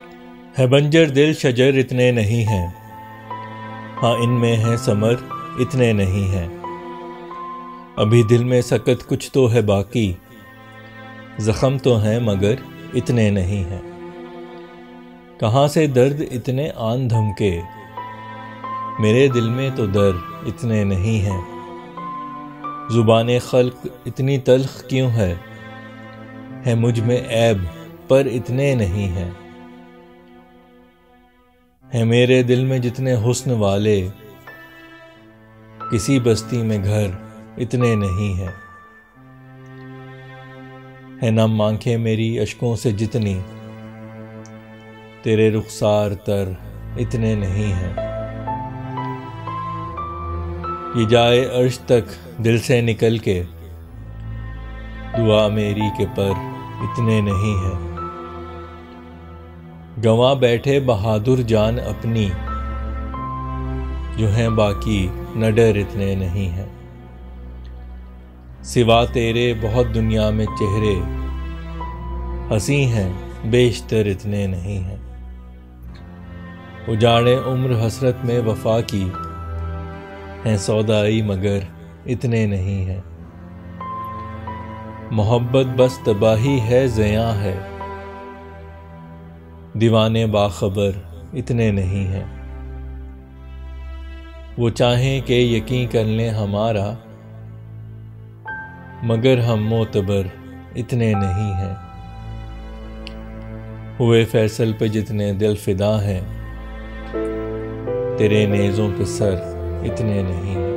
है बंजर दिल शजर इतने नहीं हैं, हाँ इनमें है समर इतने नहीं हैं। अभी दिल में सकत कुछ तो है बाकी, जख्म तो हैं मगर इतने नहीं हैं। कहाँ से दर्द इतने आन धमके, मेरे दिल में तो दर्द इतने नहीं हैं। ज़ुबाने खल्क इतनी तल्ख क्यों है मुझ में ऐब पर इतने नहीं हैं। है मेरे दिल में जितने हुस्न वाले, किसी बस्ती में घर इतने नहीं हैं। है नम आंखें मेरी अश्कों से जितनी, तेरे रुखसार तर इतने नहीं हैं। ये जाए अर्श तक दिल से निकल के, दुआ मेरी के पर इतने नहीं हैं। गंवा बैठे बहादुर जान अपनी, जो हैं बाकी न डर इतने नहीं हैं। सिवा तेरे बहुत दुनिया में चेहरे, हंसी हैं बेशतर इतने नहीं हैं। उजाड़े उम्र हसरत में वफा की, हैं सौदाई मगर इतने नहीं हैं। मोहब्बत बस तबाही है ज़िया है, दीवाने बाखबर इतने नहीं हैं। वो चाहें कि यकीन कर लें हमारा, मगर हम मोतबर इतने नहीं हैं। हुए फैसल पे जितने दिल फिदा हैं, तेरे नेज़ों पे सर इतने नहीं हैं।